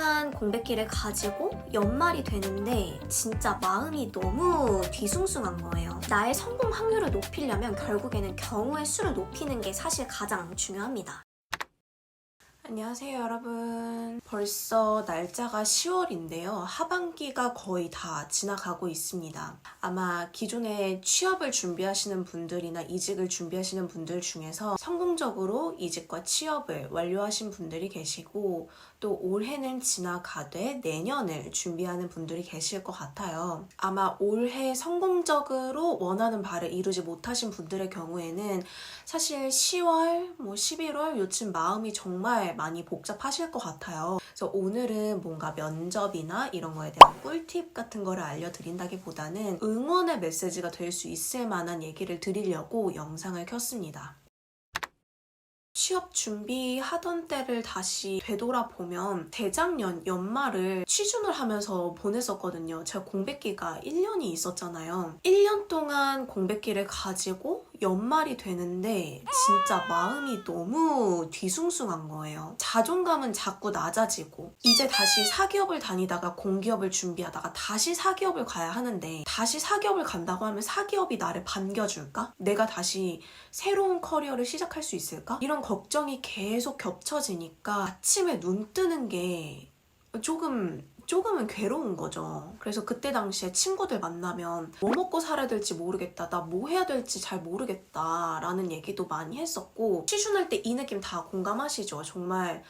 동안 공백기를 가지고 연말이 되는데 진짜 마음이 너무 뒤숭숭한 거예요. 나의 성공 확률을 높이려면 결국에는 경우의 수를 높이는 게 사실 가장 중요합니다. 안녕하세요 여러분. 벌써 날짜가 10월인데요. 하반기가 거의 다 지나가고 있습니다. 아마 기존에 취업을 준비하시는 분들이나 이직을 준비하시는 분들 중에서 성공적으로 이직과 취업을 완료하신 분들이 계시고 또 올해는 지나가되 내년을 준비하는 분들이 계실 것 같아요. 아마 올해 성공적으로 원하는 바를 이루지 못하신 분들의 경우에는 사실 10월, 11월 요즘 마음이 정말 많이 복잡하실 것 같아요. 그래서 오늘은 뭔가 면접이나 이런 거에 대한 꿀팁 같은 거를 알려드린다기보다는 응원의 메시지가 될 수 있을 만한 얘기를 드리려고 영상을 켰습니다. 취업 준비하던 때를 다시 되돌아보면 재작년 연말을 취준을 하면서 보냈었거든요. 제가 공백기가 1년이 있었잖아요. 1년 동안 공백기를 가지고 연말이 되는데 진짜 마음이 너무 뒤숭숭한 거예요. 자존감은 자꾸 낮아지고 이제 다시 사기업을 다니다가 공기업을 준비하다가 다시 사기업을 가야 하는데 다시 사기업을 간다고 하면 사기업이 나를 반겨줄까? 내가 다시 새로운 커리어를 시작할 수 있을까? 이런 걱정이 계속 겹쳐지니까 아침에 눈 뜨는 게 조금은 괴로운 거죠. 그래서 그때 당시에 친구들 만나면 뭐 먹고 살아야 될지 모르겠다, 나 뭐 해야 될지 잘 모르겠다 라는 얘기도 많이 했었고, 취준할 때 이 느낌 다 공감하시죠? 정말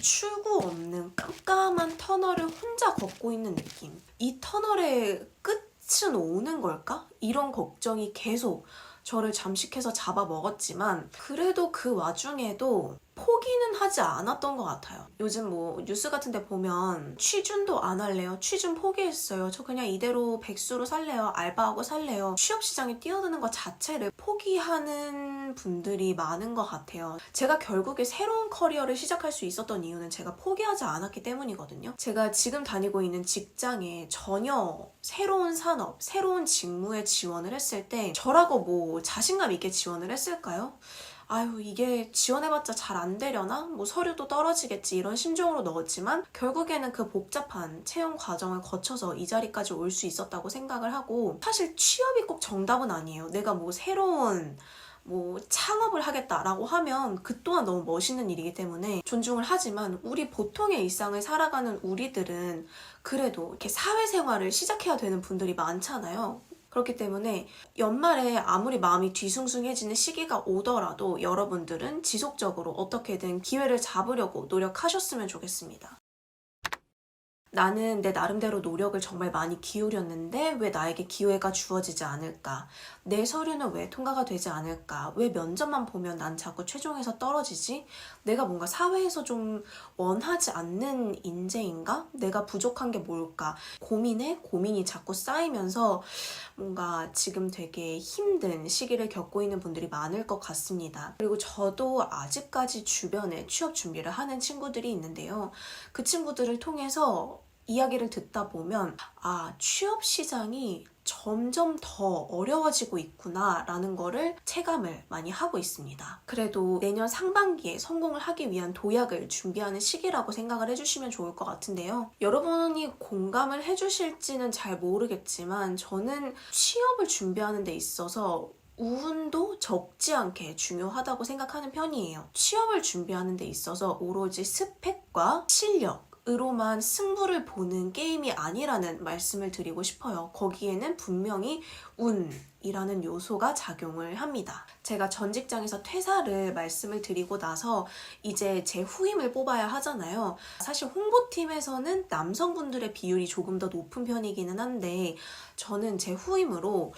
출구 없는 깜깜한 터널을 혼자 걷고 있는 느낌. 이 터널의 끝은 오는 걸까? 이런 걱정이 계속 저를 잠식해서 잡아먹었지만 그래도 그 와중에도 포기는 하지 않았던 것 같아요. 요즘 뉴스 같은 데 보면 취준도 안 할래요. 취준 포기했어요. 저 그냥 이대로 백수로 살래요. 알바하고 살래요. 취업시장에 뛰어드는 것 자체를 포기하는 분들이 많은 것 같아요. 제가 결국에 새로운 커리어를 시작할 수 있었던 이유는 제가 포기하지 않았기 때문이거든요. 제가 지금 다니고 있는 직장에 전혀 새로운 산업, 새로운 직무에 지원을 했을 때 저라고 자신감 있게 지원을 했을까요? 아유, 이게 지원해봤자 잘 안 되려나? 서류도 떨어지겠지 이런 심정으로 넣었지만 결국에는 그 복잡한 채용 과정을 거쳐서 이 자리까지 올 수 있었다고 생각을 하고, 사실 취업이 꼭 정답은 아니에요. 내가 새로운 창업을 하겠다라고 하면 그 또한 너무 멋있는 일이기 때문에 존중을 하지만 우리 보통의 일상을 살아가는 우리들은 그래도 이렇게 사회생활을 시작해야 되는 분들이 많잖아요. 그렇기 때문에 연말에 아무리 마음이 뒤숭숭해지는 시기가 오더라도 여러분들은 지속적으로 어떻게든 기회를 잡으려고 노력하셨으면 좋겠습니다. 나는 내 나름대로 노력을 정말 많이 기울였는데 왜 나에게 기회가 주어지지 않을까? 내 서류는 왜 통과가 되지 않을까? 왜 면접만 보면 난 자꾸 최종에서 떨어지지? 내가 뭔가 사회에서 좀 원하지 않는 인재인가? 내가 부족한 게 뭘까? 고민이 자꾸 쌓이면서 뭔가 지금 되게 힘든 시기를 겪고 있는 분들이 많을 것 같습니다. 그리고 저도 아직까지 주변에 취업 준비를 하는 친구들이 있는데요. 그 친구들을 통해서 이야기를 듣다 보면 취업 시장이 점점 더 어려워지고 있구나 라는 거를 체감을 많이 하고 있습니다. 그래도 내년 상반기에 성공을 하기 위한 도약을 준비하는 시기라고 생각을 해주시면 좋을 것 같은데요. 여러분이 공감을 해주실지는 잘 모르겠지만 저는 취업을 준비하는 데 있어서 운도 적지 않게 중요하다고 생각하는 편이에요. 취업을 준비하는 데 있어서 오로지 스펙과 실력 으로만 승부를 보는 게임이 아니라는 말씀을 드리고 싶어요. 거기에는 분명히 운이라는 요소가 작용을 합니다. 제가 전 직장에서 퇴사를 말씀을 드리고 나서 이제 제 후임을 뽑아야 하잖아요. 사실 홍보팀에서는 남성분들의 비율이 조금 더 높은 편이기는 한데 저는 제 후임으로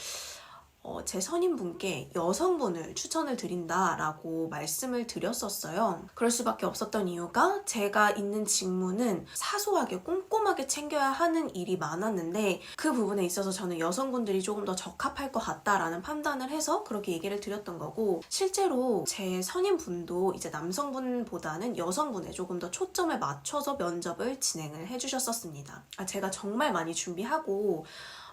제 선임분께 여성분을 추천을 드린다라고 말씀을 드렸었어요. 그럴 수밖에 없었던 이유가 제가 있는 직무는 사소하게 꼼꼼하게 챙겨야 하는 일이 많았는데 그 부분에 있어서 저는 여성분들이 조금 더 적합할 것 같다라는 판단을 해서 그렇게 얘기를 드렸던 거고, 실제로 제 선임분도 이제 남성분보다는 여성분에 조금 더 초점을 맞춰서 면접을 진행을 해주셨었습니다. 제가 정말 많이 준비하고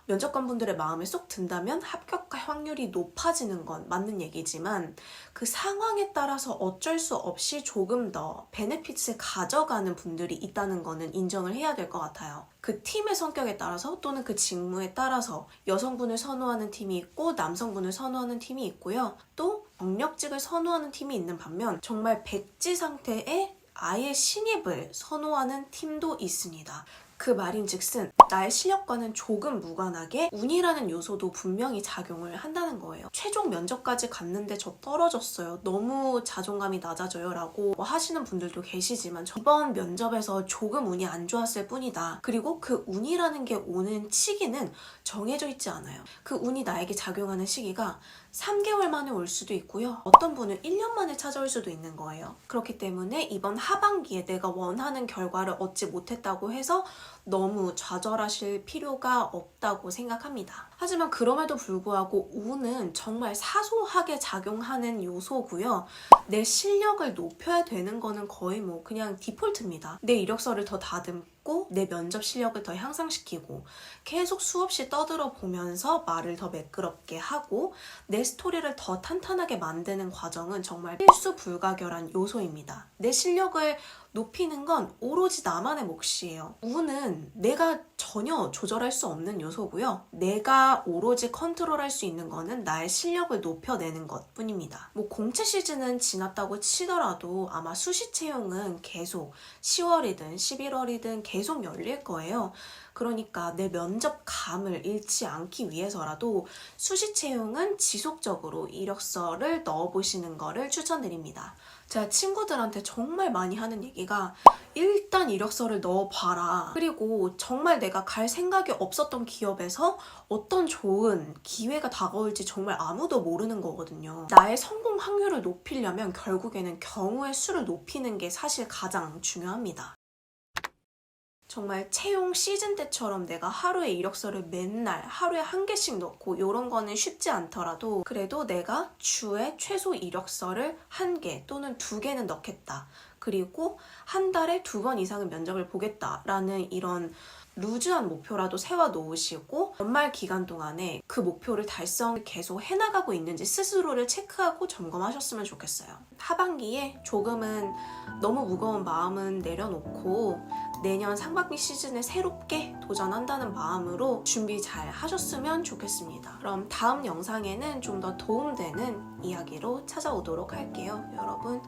면접관분들의 마음에 쏙 든다면 합격할 확률이 높아지는 건 맞는 얘기지만 그 상황에 따라서 어쩔 수 없이 조금 더 베네핏을 가져가는 분들이 있다는 거는 인정을 해야 될 것 같아요. 그 팀의 성격에 따라서 또는 그 직무에 따라서 여성분을 선호하는 팀이 있고 남성분을 선호하는 팀이 있고요. 또 경력직을 선호하는 팀이 있는 반면 정말 백지 상태의 아예 신입을 선호하는 팀도 있습니다. 그 말인즉슨 나의 실력과는 조금 무관하게 운이라는 요소도 분명히 작용을 한다는 거예요. 최종 면접까지 갔는데 저 떨어졌어요. 너무 자존감이 낮아져요 라고 하시는 분들도 계시지만 이번 면접에서 조금 운이 안 좋았을 뿐이다. 그리고 그 운이라는 게 오는 시기는 정해져 있지 않아요. 그 운이 나에게 작용하는 시기가 3개월 만에 올 수도 있고요. 어떤 분은 1년 만에 찾아올 수도 있는 거예요. 그렇기 때문에 이번 하반기에 내가 원하는 결과를 얻지 못했다고 해서 너무 좌절하실 필요가 없다고 생각합니다. 하지만 그럼에도 불구하고 운은 정말 사소하게 작용하는 요소고요. 내 실력을 높여야 되는 거는 거의 뭐 그냥 디폴트입니다. 내 이력서를 더 다듬고 내 면접 실력을 더 향상시키고 계속 수없이 떠들어 보면서 말을 더 매끄럽게 하고 내 스토리를 더 탄탄하게 만드는 과정은 정말 필수 불가결한 요소입니다. 내 실력을 높이는 건 오로지 나만의 몫이에요. 운은 내가 전혀 조절할 수 없는 요소고요. 내가 오로지 컨트롤할 수 있는 거는 나의 실력을 높여내는 것 뿐입니다. 뭐 공채 시즌은 지났다고 치더라도 아마 수시 채용은 계속 10월이든 11월이든 계속 열릴 거예요. 그러니까 내 면접감을 잃지 않기 위해서라도 수시 채용은 지속적으로 이력서를 넣어보시는 거를 추천드립니다. 제가 친구들한테 정말 많이 하는 얘기가 일단 이력서를 넣어봐라. 그리고 정말 내가 갈 생각이 없었던 기업에서 어떤 좋은 기회가 다가올지 정말 아무도 모르는 거거든요. 나의 성공 확률을 높이려면 결국에는 경우의 수를 높이는 게 사실 가장 중요합니다. 정말 채용 시즌 때처럼 내가 하루에 이력서를 맨날 하루에 1개씩 넣고 이런 거는 쉽지 않더라도 그래도 내가 주에 최소 이력서를 1개 또는 2개는 넣겠다. 그리고 한 달에 2번 이상은 면접을 보겠다라는 이런 루즈한 목표라도 세워놓으시고 연말 기간 동안에 그 목표를 달성을 계속 해나가고 있는지 스스로를 체크하고 점검하셨으면 좋겠어요. 하반기에 조금은 너무 무거운 마음은 내려놓고 내년 상반기 시즌에 새롭게 도전한다는 마음으로 준비 잘 하셨으면 좋겠습니다. 그럼 다음 영상에는 좀 더 도움되는 이야기로 찾아오도록 할게요. 여러분